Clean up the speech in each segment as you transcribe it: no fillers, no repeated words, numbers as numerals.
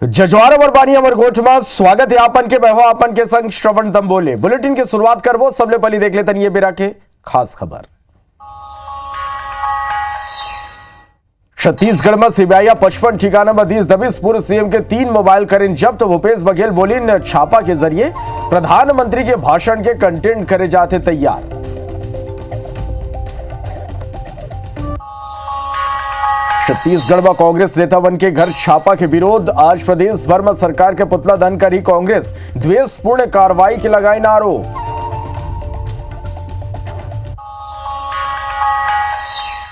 जजवार बरबानी अमरकोट में स्वागत है आपन के बहवा आपन के संग श्रवण तंबोले। बुलेटिन की शुरुआत करबो सबले पहले देख लेतन ये बेरा के खास खबर। छत्तीसगढ़ में सीबीआई 55 ठिकाना में 30 दबिश पूर्व सीएम के 3 मोबाइल करें जब्त। भूपेश बघेल बोलिन छापा के जरिए प्रधानमंत्री के भाषण के कंटेंट करे जाते तैयार। छत्तीसगढ़ में कांग्रेस नेता वन के घर छापा के विरोध। आज प्रदेश भर में सरकार के पुतला दहन करी कांग्रेस। द्वेषपूर्ण कार्रवाई के लगाई आरोप।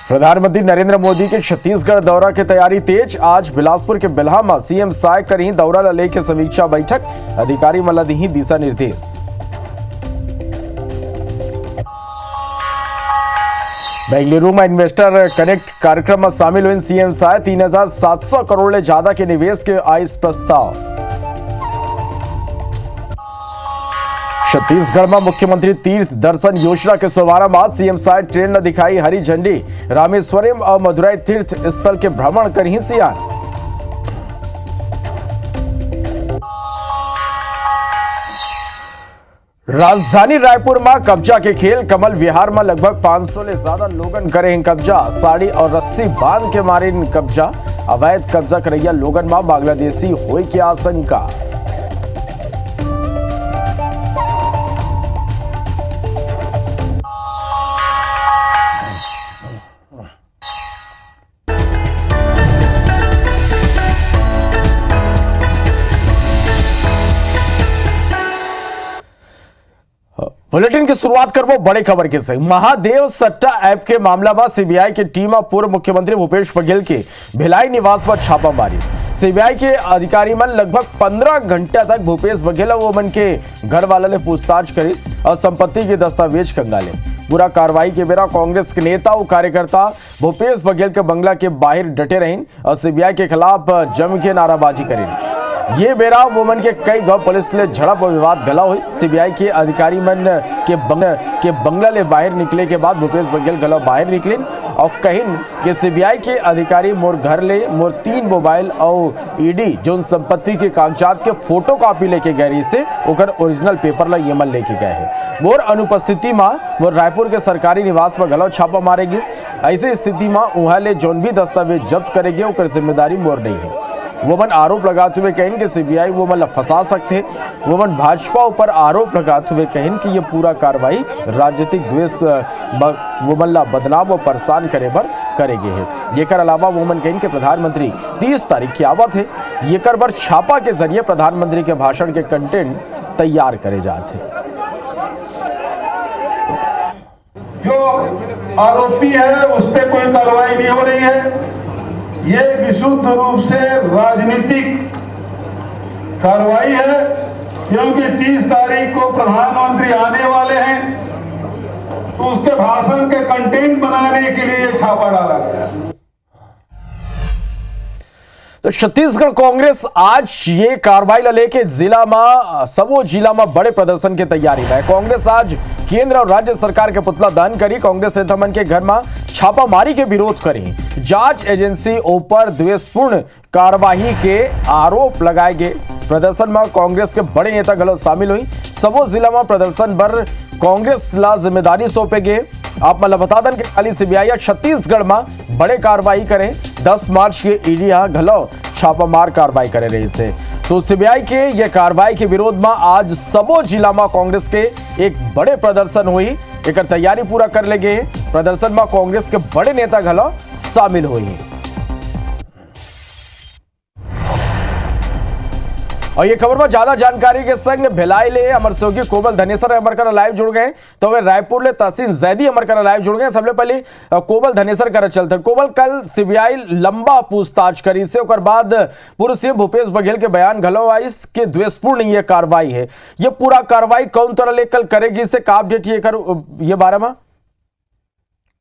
प्रधानमंत्री नरेंद्र मोदी के छत्तीसगढ़ दौरा की तैयारी तेज। आज बिलासपुर के बिल्हा में सीएम साय करी दौरा लेके समीक्षा बैठक। अधिकारी मला दी दिशा निर्देश। बेंगलुरु में इन्वेस्टर कनेक्ट कार्यक्रम में शामिल हुए सीएम साय। 3,700 करोड़ से ज्यादा के निवेश के आइस प्रस्ताव। छत्तीसगढ़ में मुख्यमंत्री तीर्थ दर्शन योजना के शुभारंभ। आज सीएम साय ट्रेन में दिखाई हरी झंडी। रामेश्वरम और मदुरई तीर्थ स्थल के भ्रमण करी सीएम। राजधानी रायपुर में कब्जा के खेल। कमल विहार में लगभग 500 से ज्यादा लोगन करे कब्जा। साड़ी और रस्सी बांध के मारे कब्जा। अवैध कब्जा करैया लोगन में बांग्लादेशी होए की आशंका। बुलेटिन की शुरुआत करबो बड़े खबर के संग। महादेव सट्टा ऐप के मामला में सीबीआई की टीम पूर्व मुख्यमंत्री भूपेश बघेल के भिलाई निवास पर छापा मारी। सीबीआई के अधिकारी मन लगभग 15 घंटे तक भूपेश बघेल वो मन के घर वाला ने पूछताछ करी और संपत्ति के दस्तावेज कंगाले। पूरा कार्रवाई के बेरा कांग्रेस के नेता और कार्यकर्ता भूपेश बघेल के बंगला के बाहर डटे रहीन और सीबीआई के खिलाफ जम के नाराबाजी करें। ये बेरा वोमन के कई गौ पुलिस ले झड़प और विवाद गला हुई। सीबीआई के अधिकारी मन के बंगला ले बाहर निकले के बाद भूपेश बघेल गला बाहर निकले और कहिन कि सीबीआई के अधिकारी मोर घर ले मोर 3 मोबाइल और ईडी जो संपत्ति के कागजात के फोटो कॉपी लेके गए से ओकर ओरिजिनल पेपर ला यमन लेके गए है। मोर अनुपस्थिति में मोर रायपुर के सरकारी निवास पर गला छापा मारेगी। ऐसे स्थिति में वहां ले जोन भी दस्तावेज जब्त करेगी ओकर जिम्मेदारी मोर नहीं है। वो मन आरोप लगाते हुए कहें कि सीबीआई वो मन फंसा सकते। वो मन भाजपा ऊपर आरोप लगाते हुए कहें कि ये पूरा कार्रवाई राजनीतिक द्वेष वो मन बदनाम और परेशान करे बर करेगे है। ये कर अलावा वो मन कहें कि प्रधानमंत्री 30 तारीख की आवत है। ये कर बर छापा के जरिए प्रधानमंत्री के भाषण के कंटेंट तैयार करे जाते। जो आरोपी है उस पर कोई कार्रवाई नहीं हो रही है। ये विशुद्ध रूप से राजनीतिक कार्रवाई है क्योंकि 30 तारीख को प्रधानमंत्री आने वाले हैं तो उसके भाषण के कंटेंट बनाने के लिए छापा डाला गया। तो छत्तीसगढ़ कांग्रेस आज ये कार्रवाई लेके जिला में सबो जिला में बड़े प्रदर्शन की तैयारी है। कांग्रेस आज केंद्र और राज्य सरकार के पुतला दहन करी। कांग्रेस नेता मन के घर में छापामारी के विरोध करी। जांच एजेंसी ऊपर द्वेषपूर्ण कार्रवाई के आरोप लगाए गए। प्रदर्शन में कांग्रेस के बड़े नेता गलत शामिल हुई। सबो जिला में प्रदर्शन पर कांग्रेस ला जिम्मेदारी सौंपे गए। आप मतलब बता दें कि खाली सीबीआई छत्तीसगढ़ में बड़े कार्रवाई करें। 10 मार्च के ईडी घलो छापामार कार्रवाई करे रही से। तो सीबीआई के ये कार्रवाई के विरोध में आज सबो जिला में कांग्रेस के एक बड़े प्रदर्शन हुई। एक तैयारी पूरा कर ले गए। प्रदर्शन में कांग्रेस के बड़े नेता घलो शामिल हुई। और ये खबर में ज्यादा जानकारी के संग भिलाई ले अमर सहयोगी कोमल धनेसर अमर कर लाइव जुड़ गए। तो वे रायपुर ले तहसीन जैदी अमर कर लाइव जुड़ गए। सबसे पहले कोमल धनेसर कर चलते। कोमल कल सीबीआई लंबा पूछताछ करी से ओकर बाद पूर्व सीएम भूपेश बघेल के बयान घलो आइस के द्वेषपूर्ण ये कार्रवाई है। ये पूरा कार्रवाई कौन तरह ले कल करेगी से का अपडेट ये कर ये बारे में।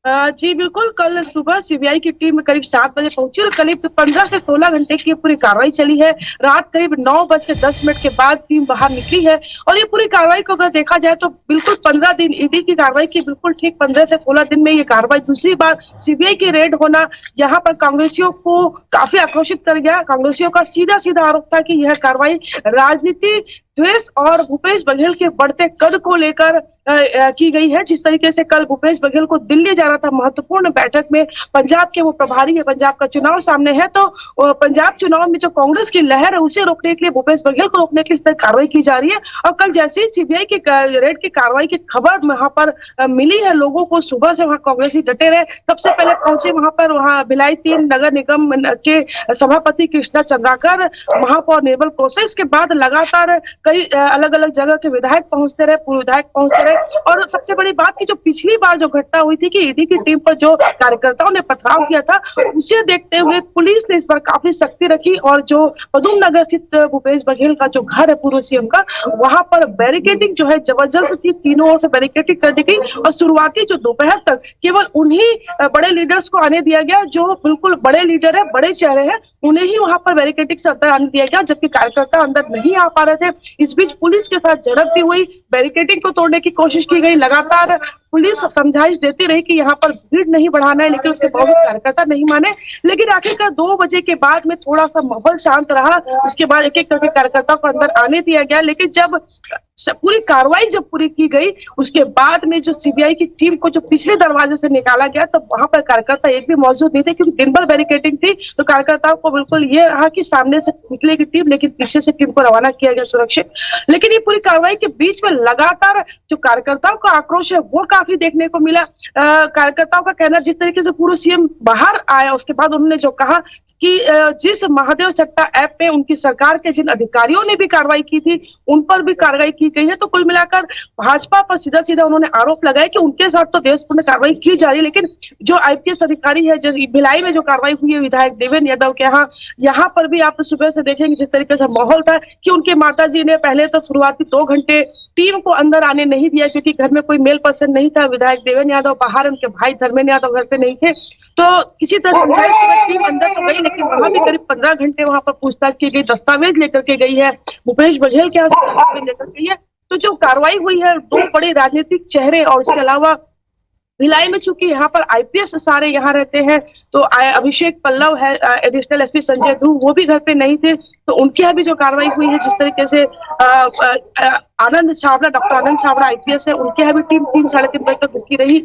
जी बिल्कुल, कल सुबह सीबीआई की टीम करीब 7 बजे पहुंची और करीब 15 से 16 घंटे की पूरी कार्रवाई चली है। रात करीब 9:10 के बाद टीम बाहर निकली है और ये पूरी कार्रवाई को अगर देखा जाए तो बिल्कुल 15 दिन ईडी की कार्रवाई की, बिल्कुल ठीक 15 से 16 दिन में ये कार्रवाई दूसरी बार सीबीआई की रेड होना यहाँ पर कांग्रेसियों को काफी आक्रोशित कर गया। कांग्रेसियों का सीधा आरोप था कि यह कार्रवाई राजनीति द्वेष और भूपेश बघेल के बढ़ते कद को लेकर की गई है। जिस तरीके से कल भूपेश बघेल को दिल्ली जाना था महत्वपूर्ण बैठक में, पंजाब के वो प्रभारी है, पंजाब का चुनाव सामने है, तो पंजाब चुनाव में जो कांग्रेस की लहर है उसे रोकने के लिए, भूपेश बघेल को रोकने के लिए इस तरह कार्रवाई की जा रही है। और कल जैसे ही सीबीआई की रेड की कार्रवाई की खबर वहां पर मिली है लोगों को, सुबह से वहां कांग्रेसी डटे रहे। सबसे पहले पहुंचे वहां भिलाई 3 नगर निगम के सभापति कृष्णा चंद्राकर, महापौर निर्मल कोसे, इसके बाद लगातार कई अलग अलग जगह के विधायक पहुंचते रहे, पूर्व विधायक पहुंचते रहे। और सबसे बड़ी बात की जो पिछली बार जो घटना हुई थी कि ईडी की टीम पर जो कार्यकर्ताओं ने पथराव किया था, उसे देखते हुए पुलिस ने इस बार काफी सख्ती रखी और जो पदुम नगर स्थित भूपेश बघेल का जो घर है पूर्व सीएम का, वहां पर बैरिकेडिंग जो है जबरदस्त थी, तीनों ओर से बैरिकेडिंग कर दी गई और शुरुआती जो दोपहर तक केवल उन्हीं बड़े लीडर्स को आने दिया गया जो बिल्कुल बड़े लीडर है, बड़े चेहरे हैं, उन्हें ही वहां पर बैरिकेडिंग से अंदर आने दिया गया, जबकि कार्यकर्ता अंदर नहीं आ पा रहे थे। इस बीच पुलिस के साथ झड़प भी हुई, बैरिकेडिंग को तोड़ने की कोशिश की गई, लगातार पुलिस समझाइश देती रही कि यहाँ पर भीड़ नहीं बढ़ाना है, लेकिन उसके बावजूद कार्यकर्ता नहीं माने। लेकिन आखिरकार 2 बजे के बाद में थोड़ा सा माहौल शांत रहा, उसके बाद एक एक करके कार्यकर्ताओं को अंदर आने दिया गया। लेकिन जब पूरी कार्रवाई जब पूरी की गई, उसके बाद में जो सीबीआई की टीम को जो पिछले दरवाजे से निकाला गया, तो वहां पर कार्यकर्ता एक भी मौजूद नहीं थे, क्योंकि दिन भर बैरिकेडिंग थी। तो कार्यकर्ताओं को बिल्कुल ये रहा कि सामने से निकलेगी टीम, लेकिन पीछे से टीम को रवाना किया गया सुरक्षित। लेकिन ये पूरी कार्रवाई के बीच में लगातार जो कार्यकर्ताओं का आक्रोश है वो काफी देखने को मिला। कार्यकर्ताओं का कहना, जिस तरीके से पूर्व सीएम बाहर आया उसके बाद उन्होंने जो कहा कि जिस महादेव सट्टा ऐप में उनकी सरकार के जिन अधिकारियों ने भी कार्रवाई की थी उन पर भी कार्रवाई की गई है। तो कुल मिलाकर भाजपा पर सीधा उन्होंने आरोप लगाया कि उनके साथ तो देशपूर्ण कार्रवाई की जा रही है, लेकिन जो आईपीएस अधिकारी है, जो भिलाई में जो कार्रवाई हुई है विधायक देवेंद्र यादव के यहाँ पर भी आप सुबह से देखेंगे जिस तरीके से माहौल था कि उनके माताजी ने पहले तो शुरुआती 2 घंटे टीम को अंदर आने नहीं दिया, क्योंकि घर में कोई मेल पर्सन नहीं था। विधायक देवेंद्र यादव बाहर, उनके भाई धर्मेंद्र यादव घर पे नहीं थे, तो किसी तरह समझाइश के बाद टीम अंदर तो गई, लेकिन वहां भी करीब 15 घंटे वहां पर पूछताछ की गई, दस्तावेज लेकर के गई है, भूपेश बघेल के यहाँ लेकर गई है। तो जो कार्रवाई हुई है, 2 बड़े राजनीतिक चेहरे और इसके अलावा भिलाई में चूंकि यहाँ पर आईपीएस सारे यहाँ रहते हैं, तो अभिषेक पल्लव है, एडिशनल एसपी संजय ध्रुव, वो भी घर पे नहीं थे, तो उनके यहाँ भी जो कार्रवाई हुई है, जिस तरीके से आनंद छाबड़ा, डॉक्टर आनंद छाबड़ा आईपीएस है, उनके यहाँ भी टीम 3 साढ़े 3 बजे तक रुकी रही।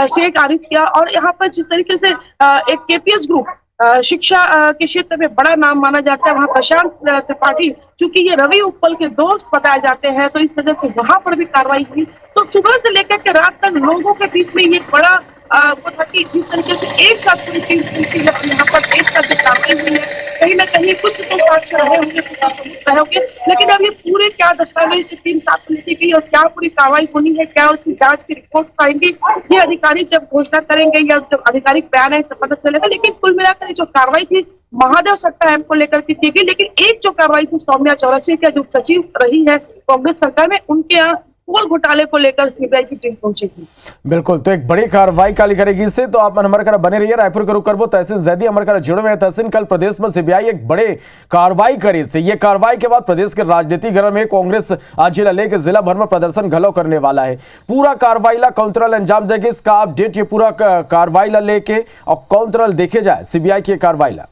शेख आरिफ किया और यहाँ पर जिस तरीके से एक केपीएस ग्रुप शिक्षा के क्षेत्र में बड़ा नाम माना जाता है, वहाँ प्रशांत त्रिपाठी, चूंकि ये रवि उपल के दोस्त बताए जाते हैं, तो इस वजह से वहां पर भी कार्रवाई हुई। तो सुबह से लेकर के रात तक लोगों के बीच में ये बड़ा वो था कि जिस तरीके से एक साथ पूरी टीम पहुंची है, यहाँ पर एक साथ जो कार्रवाई हुई है, कहीं ना कहीं कुछ तो साथ रहे होंगे, रहे होंगे, लेकिन अब ये पूरे क्या दस्तावेज टीम साथ लेती गई और क्या पूरी कार्रवाई होनी है, क्या उसकी जांच की रिपोर्ट आएंगी, ये अधिकारी जब घोषणा करेंगे या जब आधिकारिक बयान है तो पता चलेगा। लेकिन कुल मिलाकर जो कार्रवाई थी महादेव सट्टा ऐप को लेकर की गई, लेकिन एक जो कार्रवाई थी सौम्या चौरसिया के जो सचिव रही है कांग्रेस सरकार में, उनके यहाँ पोल घोटाले को लेकर सीबीआई की टीम पहुंचेगी। बिल्कुल, तो एक बड़ी कार्रवाई काली करेगी इससे, तो आप हमारे करा बने रहिए। रायपुर करो करबो तहसीन जैदी हमारे करा जुड़े में तहसीन, कल प्रदेश में सीबीआई एक बड़े कार्रवाई करी से, ये कार्रवाई के बाद प्रदेश के राजनीति घर में कांग्रेस आज जिला लेके जिला भर में प्रदर्शन घलो करने वाला है। पूरा कार्रवाई ला कौन तरह अंजाम देगी, इसका अपडेट ये पूरा कार्रवाई ला लेके और कौन तरह देखे जाए सीबीआई की कार्रवाई ला।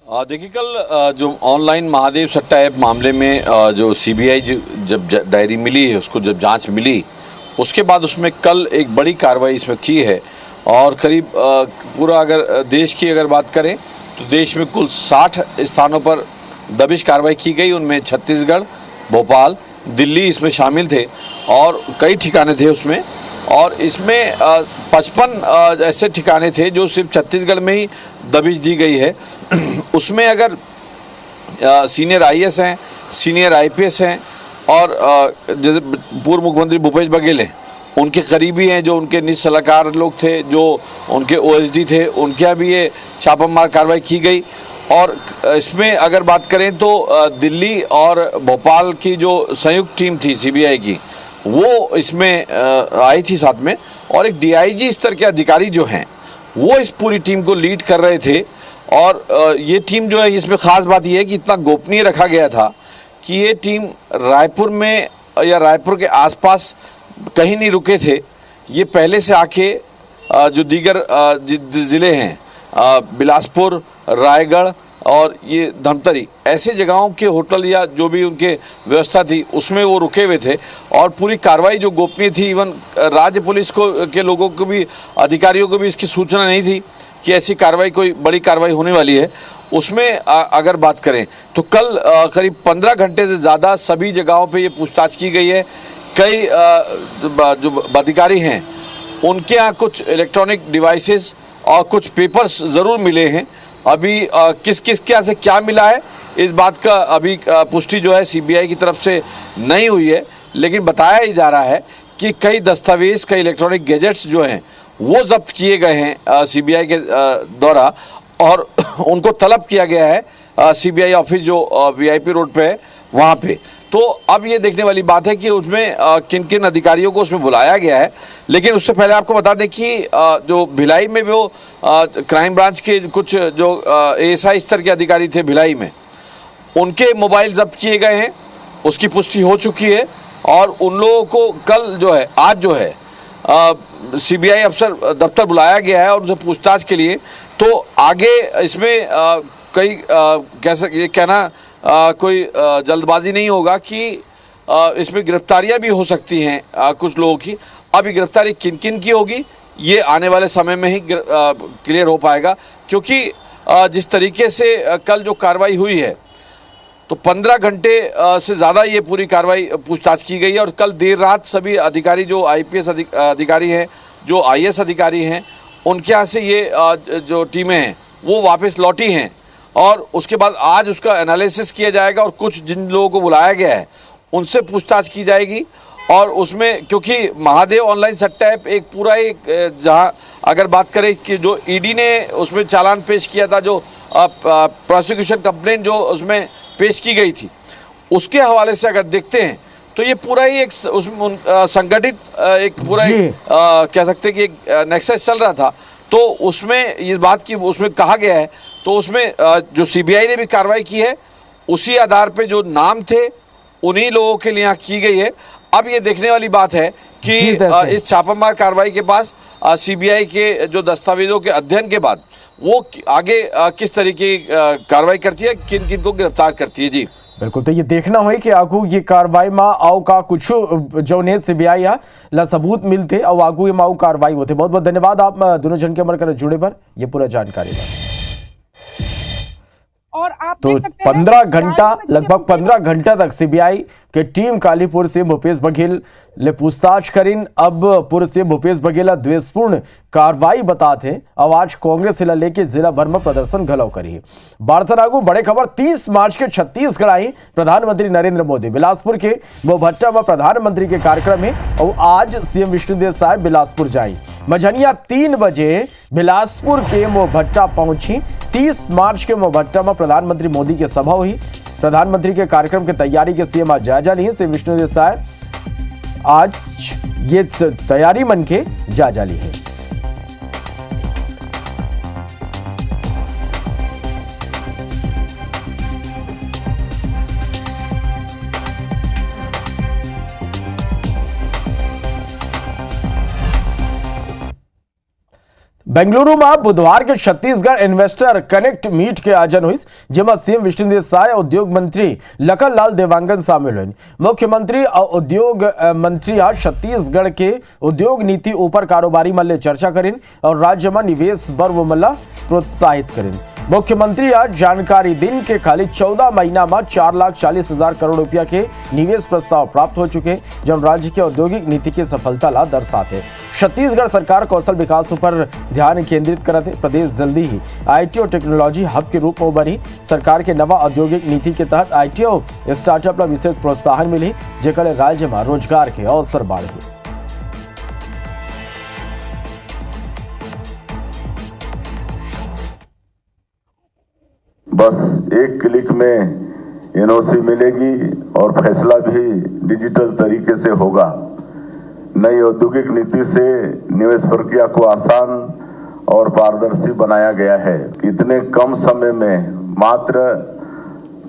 देखिए, कल जो ऑनलाइन महादेव सट्टा ऐप मामले में जो सीबीआई जब डायरी मिली है, उसको जब जांच मिली, उसके बाद उसमें कल एक बड़ी कार्रवाई इसमें की है। और करीब पूरा अगर देश की अगर बात करें तो देश में कुल 60 स्थानों पर दबिश कार्रवाई की गई। उनमें छत्तीसगढ़, भोपाल, दिल्ली इसमें शामिल थे और कई ठिकाने थे उसमें। और इसमें 55 ऐसे ठिकाने थे जो सिर्फ छत्तीसगढ़ में ही दबिश दी गई है। उसमें अगर सीनियर आईएएस हैं, सीनियर आईपीएस हैं और जैसे पूर्व मुख्यमंत्री भूपेश बघेल हैं, उनके करीबी हैं, जो उनके निज सलाहकार लोग थे, जो उनके ओएसडी थे, उनके यहाँ भी ये छापामार कार्रवाई की गई। और इसमें अगर बात करें तो दिल्ली और भोपाल की जो संयुक्त टीम थी सीबीआई की, वो इसमें आई थी साथ में, और एक डीआईजी स्तर के अधिकारी जो हैं वो इस पूरी टीम को लीड कर रहे थे। और ये टीम जो है, इसमें ख़ास बात ये है कि इतना गोपनीय रखा गया था कि ये टीम रायपुर में या रायपुर के आसपास कहीं नहीं रुके थे। ये पहले से आके जो दीगर ज़िले हैं, बिलासपुर, रायगढ़ और ये धमतरी, ऐसे जगहों के होटल या जो भी उनके व्यवस्था थी उसमें वो रुके हुए थे। और पूरी कार्रवाई जो गोपनीय थी, इवन राज्य पुलिस के लोगों को भी, अधिकारियों को भी इसकी सूचना नहीं थी कि ऐसी कार्रवाई, कोई बड़ी कार्रवाई होने वाली है। उसमें अगर बात करें तो कल करीब 15 घंटे से ज़्यादा सभी जगहों पे ये पूछताछ की गई है। कई जो अधिकारी हैं उनके यहाँ कुछ इलेक्ट्रॉनिक डिवाइसेस और कुछ पेपर्स ज़रूर मिले हैं। अभी किस के यहाँ से क्या मिला है इस बात का अभी पुष्टि जो है सीबीआई की तरफ से नहीं हुई है, लेकिन बताया ही जा रहा है कि कई दस्तावेज, कई इलेक्ट्रॉनिक गैजेट्स जो हैं वो जब्त किए गए हैं सीबीआई के द्वारा, और उनको तलब किया गया है सीबीआई ऑफिस जो वीआईपी रोड पे है वहाँ पे। तो अब ये देखने वाली बात है कि उसमें किन किन अधिकारियों को उसमें बुलाया गया है। लेकिन उससे पहले आपको बता दें कि जो भिलाई में वो क्राइम ब्रांच के कुछ जो एएसआई स्तर के अधिकारी थे भिलाई में, उनके मोबाइल जब्त किए गए हैं, उसकी पुष्टि हो चुकी है। और उन लोगों को कल जो है, आज जो है सीबीआई अफसर दफ्तर बुलाया गया है और उनसे पूछताछ के लिए। तो आगे इसमें कई ये कहना कोई जल्दबाजी नहीं होगा कि इसमें गिरफ्तारियां भी हो सकती हैं कुछ लोगों की। अभी गिरफ्तारी किन किन की होगी ये आने वाले समय में ही क्लियर हो पाएगा, क्योंकि जिस तरीके से कल जो कार्रवाई हुई है तो 15 घंटे से ज़्यादा ये पूरी कार्रवाई पूछताछ की गई है। और कल देर रात सभी अधिकारी, जो आईपीएस अधिकारी हैं, जो आईएएस अधिकारी हैं, उनके यहाँ से ये जो टीमें हैं वो वापस लौटी हैं। और उसके बाद आज उसका एनालिसिस किया जाएगा और कुछ जिन लोगों को बुलाया गया है उनसे पूछताछ की जाएगी। और उसमें क्योंकि महादेव ऑनलाइन सट्टा ऐप एक पूरा जहां अगर बात करें कि जो ईडी ने उसमें चालान पेश किया था, जो प्रोसिक्यूशन कंप्लेंट जो उसमें पेश की गई थी, उसके हवाले से अगर देखते हैं तो ये पूरा ही एक संगठित एक पूरा कह सकते हैं कि एक नेक्सस चल रहा था। तो उसमें इस बात की उसमें कहा गया है, तो उसमें जो सीबीआई ने भी कार्रवाई की है उसी आधार पे जो नाम थे उन्हीं लोगों के लिए की गई है। अब ये देखने वाली बात है कि इस छापामार कार्रवाई के पास सीबीआई के जो दस्तावेजों के अध्ययन के बाद वो आगे किस तरीके की कार्रवाई करती है, किन किन को गिरफ्तार करती है। जी बिल्कुल, तो ये देखना है कि आगू ये कार्रवाई में आओ का कुछ जो ने सीबीआई ला सबूत मिलते और आगू ये माऊ कार्रवाई होते। बहुत बहुत धन्यवाद आप दोनों जन के हमारे कर जुड़े पर ये पूरा जानकारी पर। और आप तो 15 घंटा, लगभग 15 घंटा तक सीबीआई के टीम कालीपुर से भूपेश बघेल ले पूछताछ करीन। अब पूर्व से भूपेश बघेल द्वेषपूर्ण कार्रवाई बताते अब आज कांग्रेस से लेके जिला भर में प्रदर्शन घलो करी। बाड़तनागू बड़े खबर 30 मार्च के छत्तीसगढ़ आई प्रधानमंत्री नरेंद्र मोदी बिलासपुर के मोहभट्टा में प्रधानमंत्री के कार्यक्रम में। और आज सीएम विष्णुदेव साय बिलासपुर जाई। मझनिया 3 बजे बिलासपुर के मोहभट्टा पहुंची। 30 मार्च के मोहभट्टा में प्रधानमंत्री मोदी की सभा हुई। प्रधानमंत्री के कार्यक्रम की तैयारी के सीएम आज जायजा ली। सीएम विष्णुदेव साय आज ये तैयारी मन के जायजा ली है। बेंगलुरु में बुधवार के छत्तीसगढ़ इन्वेस्टर कनेक्ट मीट के आयोजन हुई, जेमा सीएम विष्णुदेव साय, उद्योग मंत्री लखन लाल देवांगन शामिल हुए। मुख्यमंत्री और उद्योग मंत्री आज छत्तीसगढ़ के उद्योग नीति ऊपर कारोबारी मल्ले चर्चा करें और राज्य में निवेश बढ़ मल्ला प्रोत्साहित करें। मुख्यमंत्री आज जानकारी दिन के खाली 14 महीना में 4,40,000 करोड़ रुपया के निवेश प्रस्ताव प्राप्त हो चुके, जो राज्य के औद्योगिक नीति की सफलता ला दर्शाते। छत्तीसगढ़ सरकार कौशल विकास पर ध्यान केंद्रित करते। प्रदेश जल्दी ही आईटी और टेक्नोलॉजी हब के रूप में बनी। सरकार के नवा औद्योगिक नीति के तहत आईटी और स्टार्टअप ला विशेष प्रोत्साहन मिली, जेकर राज्य में रोजगार के अवसर बढ़े। बस एक क्लिक में एनओसी मिलेगी और फैसला भी डिजिटल तरीके से होगा। नई औद्योगिक नीति से निवेश प्रक्रिया को आसान और पारदर्शी बनाया गया है। इतने कम समय में मात्र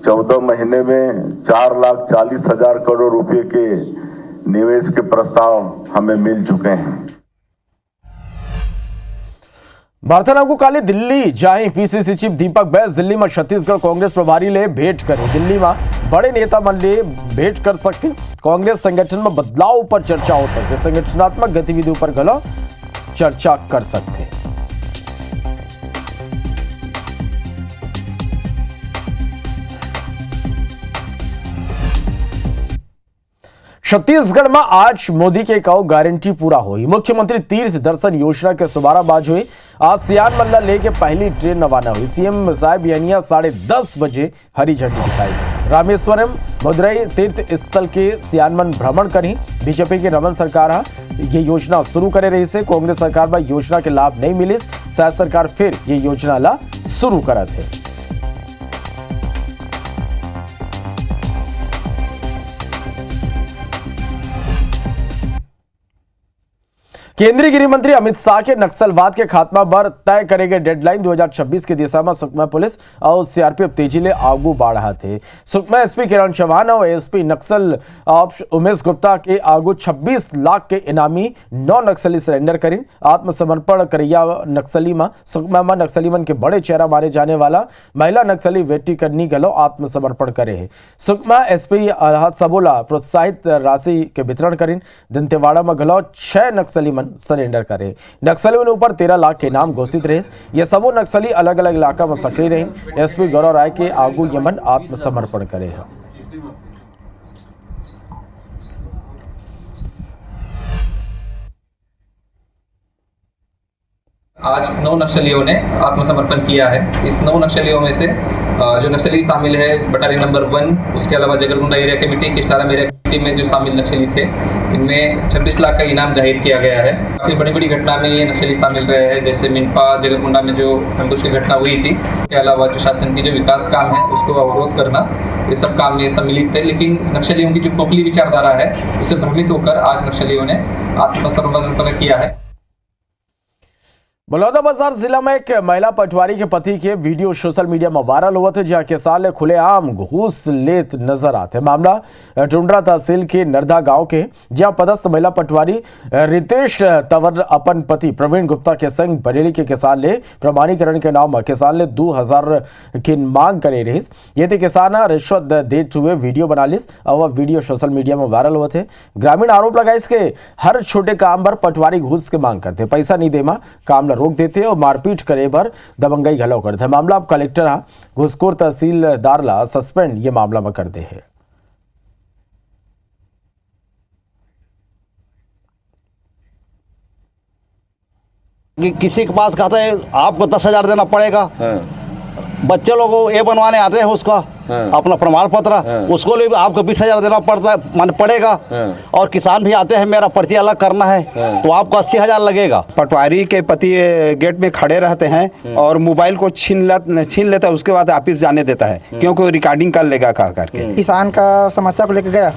14 महीने में 4,40,000 करोड़ रुपए के निवेश के प्रस्ताव हमें मिल चुके हैं। भारतनागु काले दिल्ली जाए पीसीसी चीफ दीपक बैस दिल्ली में छत्तीसगढ़ कांग्रेस प्रभारी ले भेंट करे। दिल्ली में बड़े नेता मन ले भेंट कर सकते, कांग्रेस संगठन में बदलाव पर चर्चा हो सकती, संगठनात्मक गतिविधियों पर गला चर्चा कर सकते। छत्तीसगढ़ में आज मोदी के कहो गारंटी पूरा हुई। मुख्यमंत्री तीर्थ दर्शन योजना के शुभारंभ आज हुई। आज सियान मल्ला लेके पहली ट्रेन रवाना हुई। सीएम साहब यानिया 10:30 बजे हरी झंडी दिखाई। रामेश्वरम मदुरई तीर्थ स्थल के सियानमन भ्रमण करी। बीजेपी के रमन सरकार ये योजना शुरू करे रही से कांग्रेस सरकार में योजना के लाभ नहीं मिले, शायद सरकार फिर ये योजना ला शुरू करा थे। केंद्रीय गृह मंत्री अमित शाह के नक्सलवाद के खात्मा पर तय करेंगे डेडलाइन 2026 की दिशा में सुकमा पुलिस और सीआरपीएफ तेजी ले आगू बढ़ा थे। सुकमा एसपी किरण चौहान और एसपी नक्सल उमेश गुप्ता के आगू 26 लाख के इनामी 9 नक्सली सरेंडर करीन। आत्मसमर्पण करिया नक्सली में सुकमा में नक्सली मन के बड़े चेहरा मारे जाने वाला महिला नक्सली वेटी करनी गलो आत्मसमर्पण करे है। सुकमा एसपी सबोला प्रोत्साहित राशि के वितरण करीन। दंतेवाड़ा में गलो 6 नक्सली सरेंडर करे। नक्सलियों ने ऊपर 13 लाख के नाम घोषित रहे। ये सबो नक्सली अलग अलग इलाका में सक्रिय रहे। एसपी गौरव राय के आगू यमन आत्मसमर्पण करे हैं। आज 9 नक्सलियों ने आत्मसमर्पण किया है। इस 9 नक्सलियों में से जो नक्सली शामिल है बटालियन नंबर 1, उसके अलावा Jagargunda area committee, Kistaram area committee में जो शामिल नक्सली थे, इनमें 26 लाख का इनाम जाहिर किया गया है। काफ़ी बड़ी बड़ी घटना में ये नक्सली शामिल रहे हैं, जैसे मिनपा जगरगुंडा में जो एम्बुश की घटना हुई थी, इसके अलावा जो शासन की जो विकास काम है उसको अवरोध करना, ये सब काम में सम्मिलित थे। लेकिन नक्सलियों की जो खोखली विचारधारा है उससे भ्रमित होकर आज नक्सलियों ने आत्मसमर्पण किया है। बलौदाबाजार जिला में एक महिला पटवारी के पति के वीडियो सोशल मीडिया में वायरल हुआ थे, जहां किसान खुलेआम घूस लेत नजर आते। मामला टुंड्रा तहसील के नरदा गांव के, जहां पदस्थ महिला पटवारी रितेश तंवर अपन पति प्रवीण गुप्ता के संग बरेली के किसान ले प्रमाणीकरण के नाम में किसान ले 2000 की मांग करे रही। ये थे किसान रिश्वत देते हुए वीडियो बना लिस और वह वीडियो सोशल मीडिया में वायरल हुए थे। ग्रामीण आरोप लगाए इसके हर छोटे काम पर पटवारी घूस के मांग करते, पैसा नहीं देमा काम रोक देते और मारपीट करे पर दबंगई घलो करते। मामला अब कलेक्टर घुसखोर तहसीलदार ला सस्पेंड ये मामला में करते हैं। किसी के पास कहते हैं आपको 10,000 देना पड़ेगा। बच्चे लोग ये बनवाने आते हैं उसका अपना प्रमाण पत्र, उसको लिए आपको 20,000 देना पड़ेगा। और किसान भी आते हैं, मेरा पर्ची अलग करना है तो आपको 80,000 लगेगा। पटवारी के पति गेट में खड़े रहते हैं और मोबाइल को छीन लेता है, उसके बाद ऑफिस जाने देता है क्योंकि रिकॉर्डिंग कर लेगा कहा करके। किसान का समस्या को लेकर गया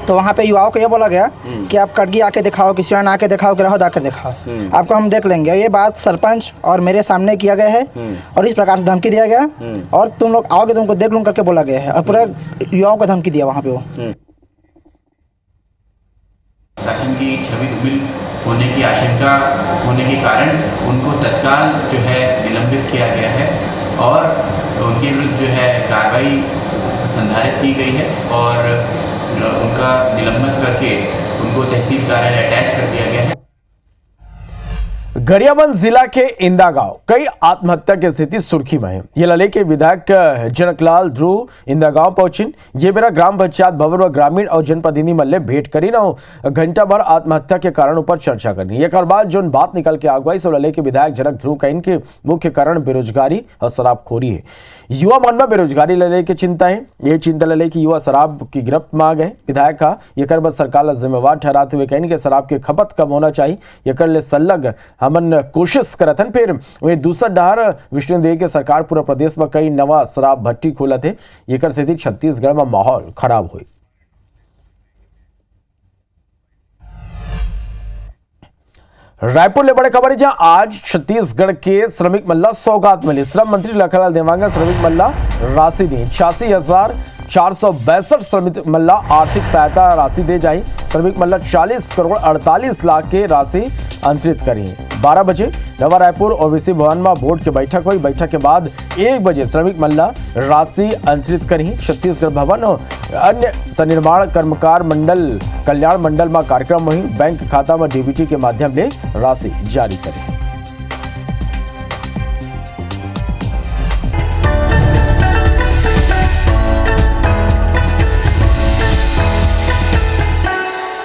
तो वहाँ पे युवाओं को ये बोला गया कि आप कटगी आके दिखाओ, किसान आके दिखाओ, ग्राहक आकर दिखाओ, आपको हम देख लेंगे। ये बात सरपंच और मेरे सामने किया गया है और इस प्रकार से धमकी दिया गया और तुम लोग आओगे तुमको देख लूँ करके बोला गया है और पूरे युवाओं को धमकी दिया वहाँ पे। वो शासन की छवि धूमिल होने की आशंका होने के कारण उनको तत्काल जो है निलंबित किया गया है और उनके विरुद्ध जो है कार्रवाई संधारित की गई है और उनका निलंबन करके उनको तहसील कार्यालय अटैच कर दिया गया है। गरियाबंद जिला के इंदा गांव कई आत्महत्या की स्थिति सुर्खी में है। ये लले के विधायक जनकलाल ध्रुव इंदा गांव पहुंचे। ये मेरा ग्राम पंचायत भवन व ग्रामीण और जनप्रतिनिधि मल्ले भेंट करी न घंटा भर आत्महत्या के कारणों पर चर्चा करनी। एक बाद जो बात निकल के आगुआई से लले के विधायक जनक ध्रुव का इनके मुख्य कारण बेरोजगारी और शराबखोरी है। युवा मन में बेरोजगारी लले की चिंता है। ये चिंता लले की युवा शराब की गिरफ्त में आ गए। विधायक का ये कर बस सरकार जिम्मेवार ठहराते हुए कहीं कि शराब की खपत कम होना चाहिए। ये कर ले सलग हमन कोशिश करथन। फिर वही दूसरा डहर विष्णुदेव के सरकार पूरा प्रदेश में कई नवा शराब भट्टी खोला थे। ये कर स्थिति छत्तीसगढ़ में माहौल खराब हुई। रायपुर ले बड़े खबर जहां आज छत्तीसगढ़ के श्रमिक मल्ला सौगात मिली। श्रम मंत्री लखनलाल देवांगन श्रमिक मल्ला राशि दी 86,462 श्रमिक मल्ला आर्थिक सहायता राशि दे जाई। श्रमिक मल्ला 40 करोड़ 48 लाख के राशि अंतरित करी। 12 बजे नवा रायपुर ओबीसी भवन में बोर्ड की बैठक हुई। बैठक के बाद 1 बजे श्रमिक मल्ला राशि अंतरित करी। छत्तीसगढ़ भवन और अन्य सनिर्माण कर्मकार मंडल कल्याण मंडल में कार्यक्रम हुई। बैंक खाता में डीबीटी के माध्यम से राशि जारी करी।